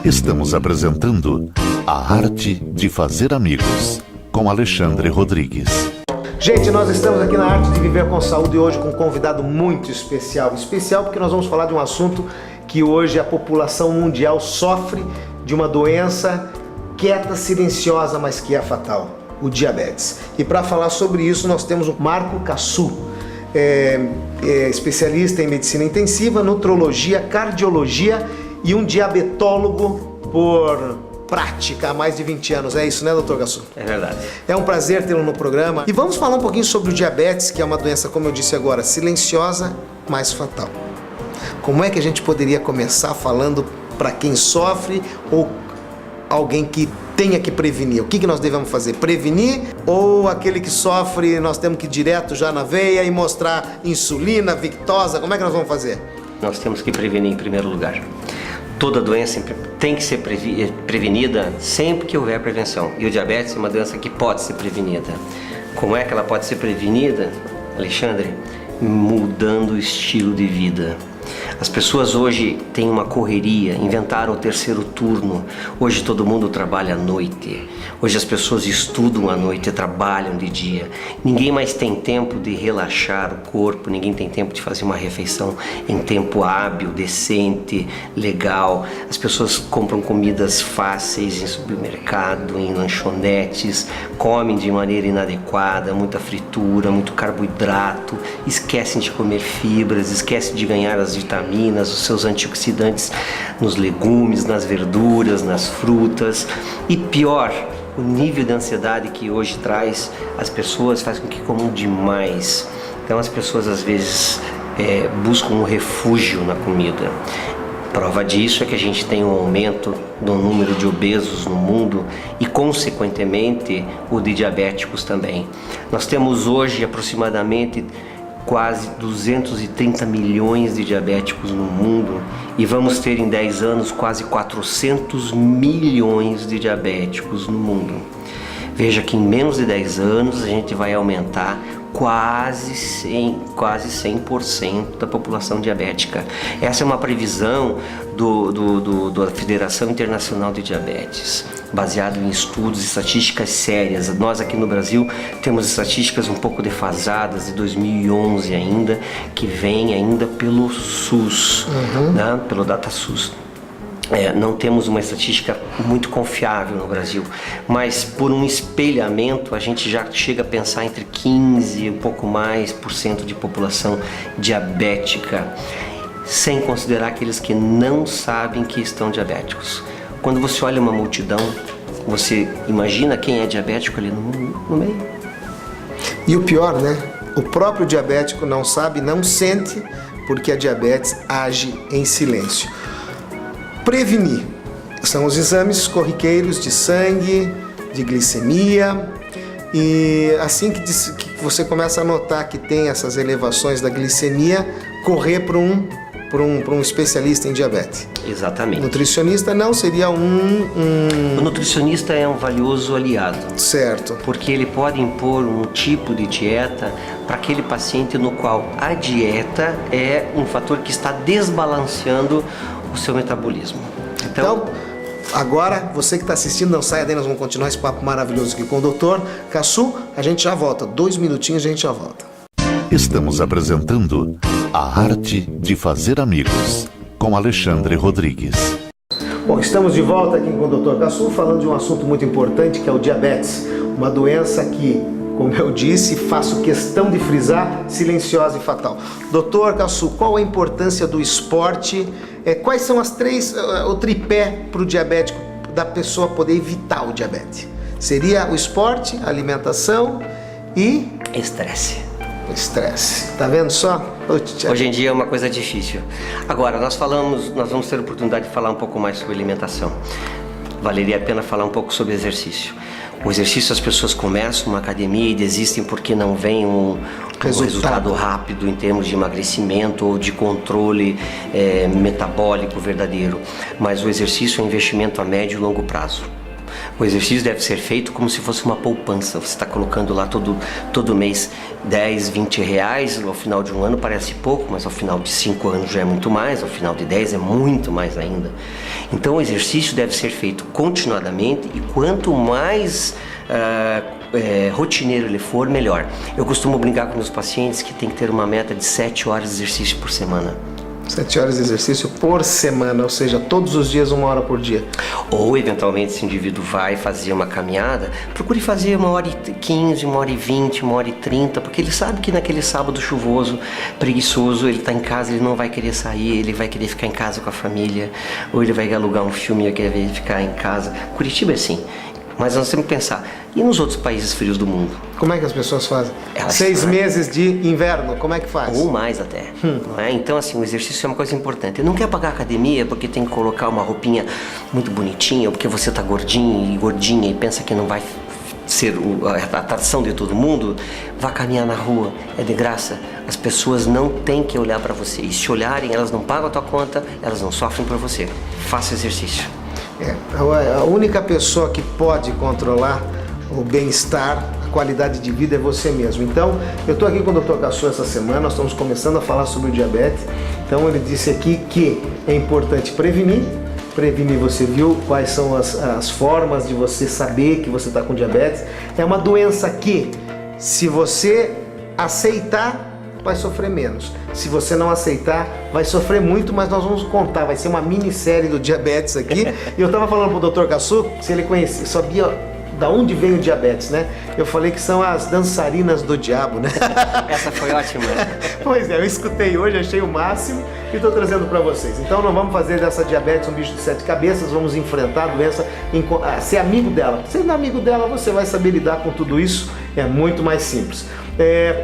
Estamos apresentando A Arte de Fazer Amigos, com Alexandre Rodrigues. Gente, nós estamos aqui na Arte de Viver com Saúde hoje com um convidado muito especial. Especial porque nós vamos falar de um assunto que hoje a população mundial sofre de uma doença quieta, silenciosa, mas que é fatal, o diabetes. E para falar sobre isso nós temos o Marco Cassu, especialista em medicina intensiva, nutrologia, cardiologia e um diabetólogo por prática há mais de 20 anos. É isso, né, doutor Cassu? É verdade. É um prazer tê-lo no programa. E vamos falar um pouquinho sobre o diabetes, que é uma doença, como eu disse agora, silenciosa, mas fatal. Como é que a gente poderia começar falando para quem sofre ou alguém que tenha que prevenir? O que nós devemos fazer? Prevenir ou aquele que sofre nós temos que ir direto já na veia e mostrar insulina, Victoza? Como é que nós vamos fazer? Nós temos que prevenir em primeiro lugar. Toda doença tem que ser prevenida sempre que houver prevenção. E o diabetes é uma doença que pode ser prevenida. Como é que ela pode ser prevenida, Alexandre? Mudando o estilo de vida. As pessoas hoje têm uma correria, inventaram o terceiro turno. Hoje todo mundo trabalha à noite. Hoje as pessoas estudam à noite, trabalham de dia. Ninguém mais tem tempo de relaxar o corpo, ninguém tem tempo de fazer uma refeição em tempo hábil, decente, legal. As pessoas compram comidas fáceis em supermercado, em lanchonetes, comem de maneira inadequada, muita fritura, muito carboidrato, esquecem de comer fibras, esquecem de ganhar as vitaminas, os seus antioxidantes nos legumes, nas verduras, nas frutas. E pior, o nível de ansiedade que hoje traz as pessoas faz com que comam demais. Então as pessoas às vezes buscam um refúgio na comida. Prova disso é que a gente tem um aumento do número de obesos no mundo e, consequentemente, o de diabéticos também. Nós temos hoje aproximadamente quase 230 milhões de diabéticos no mundo e vamos ter em 10 anos quase 400 milhões de diabéticos no mundo. Veja que em menos de 10 anos a gente vai aumentar quase 100% da população diabética. Essa é uma previsão da Federação Internacional de Diabetes, baseado em estudos e estatísticas sérias. Nós aqui no Brasil temos estatísticas um pouco defasadas de 2011 ainda, que vem ainda pelo SUS, né? Pelo DataSUS. Não temos uma estatística muito confiável no Brasil, mas por um espelhamento a gente já chega a pensar entre 15% e um pouco mais por cento de população diabética, sem considerar aqueles que não sabem que estão diabéticos. Quando você olha uma multidão, você imagina quem é diabético ali no meio. E o pior, né? O próprio diabético não sabe, não sente, porque a diabetes age em silêncio. Prevenir são os exames corriqueiros de sangue, de glicemia, e assim que você começa a notar que tem essas elevações da glicemia, correr para um especialista em diabetes. Exatamente. Nutricionista não seria O nutricionista é um valioso aliado. Certo. Porque ele pode impor um tipo de dieta para aquele paciente no qual a dieta é um fator que está desbalanceando o seu metabolismo. Então, agora, você que está assistindo, não saia daí, nós vamos continuar esse papo maravilhoso aqui com o doutor Cassu. A gente já volta, 2 minutinhos a gente já volta. Estamos apresentando A Arte de Fazer Amigos, com Alexandre Rodrigues. Bom, estamos de volta aqui com o doutor Cassu, falando de um assunto muito importante, que é o diabetes. Uma doença que, como eu disse, faço questão de frisar, silenciosa e fatal. Doutor Cassu, qual a importância do esporte? Quais são o tripé para o diabético, da pessoa poder evitar o diabetes? Seria o esporte, a alimentação e... estresse. Estresse. Tá vendo só? Hoje em dia é uma coisa difícil. Agora, nós vamos ter a oportunidade de falar um pouco mais sobre alimentação. Valeria a pena falar um pouco sobre exercício. O exercício, as pessoas começam uma academia e desistem porque não vem um resultado rápido em termos de emagrecimento ou de controle metabólico verdadeiro. Mas o exercício é um investimento a médio e longo prazo. O exercício deve ser feito como se fosse uma poupança. Você está colocando lá todo mês 10, 20 reais, ao final de um ano parece pouco, mas ao final de 5 anos já é muito mais, ao final de 10 é muito mais ainda. Então o exercício deve ser feito continuadamente e quanto mais rotineiro ele for, melhor. Eu costumo brincar com meus pacientes que tem que ter uma meta de 7 horas de exercício por semana. 7 horas de exercício por semana, ou seja, todos os dias 1 hora por dia. Ou, eventualmente, se o indivíduo vai fazer uma caminhada, procure fazer 1h15, 1h20, 1h30, porque ele sabe que naquele sábado chuvoso, preguiçoso, ele está em casa, ele não vai querer sair, ele vai querer ficar em casa com a família, ou ele vai alugar um filme e vai querer ficar em casa. Curitiba é assim. Mas nós temos que pensar, e nos outros países frios do mundo? Como é que as pessoas fazem? Elas 6 meses de inverno, como é que faz? Ou mais até, não é? Então, assim, o exercício é uma coisa importante. Não quer pagar academia porque tem que colocar uma roupinha muito bonitinha, ou porque você tá gordinho e gordinha e pensa que não vai ser a atração de todo mundo. Vá caminhar na rua, é de graça. As pessoas não têm que olhar para você. E se olharem, elas não pagam a tua conta, elas não sofrem por você. Faça exercício. A única pessoa que pode controlar o bem-estar, a qualidade de vida é você mesmo. Então, eu estou aqui com o Dr. Caçu essa semana, nós estamos começando a falar sobre o diabetes. Então, ele disse aqui que é importante prevenir. Prevenir, você viu quais são as formas de você saber que você está com diabetes. É uma doença que, se você aceitar, vai sofrer menos. Se você não aceitar, vai sofrer muito, mas nós vamos contar, vai ser uma minissérie do diabetes aqui. E eu estava falando pro Dr. Caçu, se ele conhecia, sabia da onde vem o diabetes, né? Eu falei que são as dançarinas do diabo, né? Essa foi ótima. Pois é, eu escutei hoje, achei o máximo e estou trazendo para vocês. Então não vamos fazer dessa diabetes um bicho de 7 cabeças, vamos enfrentar a doença, ser amigo dela. Sendo amigo dela, você vai saber lidar com tudo isso, é muito mais simples.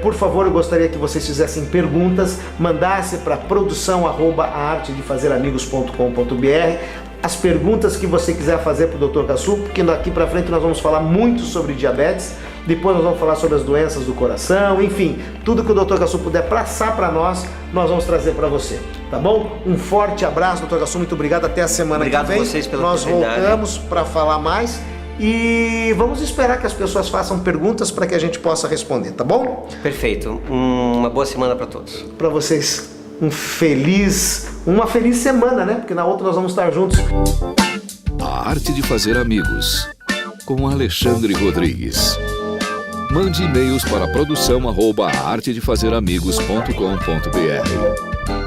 Por favor, eu gostaria que vocês fizessem perguntas, mandassem para produção@artedefazeramigos.com.br as perguntas que você quiser fazer para o Dr. Caçu, porque daqui para frente nós vamos falar muito sobre diabetes, depois nós vamos falar sobre as doenças do coração, enfim, tudo que o Dr. Caçu puder passar para nós vamos trazer para você, tá bom? Um forte abraço, Dr. Caçu, muito obrigado, até a semana que vem. Obrigado a vocês pela Nós oportunidade. voltamos para falar mais. E vamos esperar que as pessoas façam perguntas para que a gente possa responder, tá bom? Perfeito. Uma boa semana para todos. Para vocês, uma feliz semana, né? Porque na outra nós vamos estar juntos. A arte de fazer amigos, com Alexandre Rodrigues. Mande e-mails para produção@artedefazeramigos.com.br.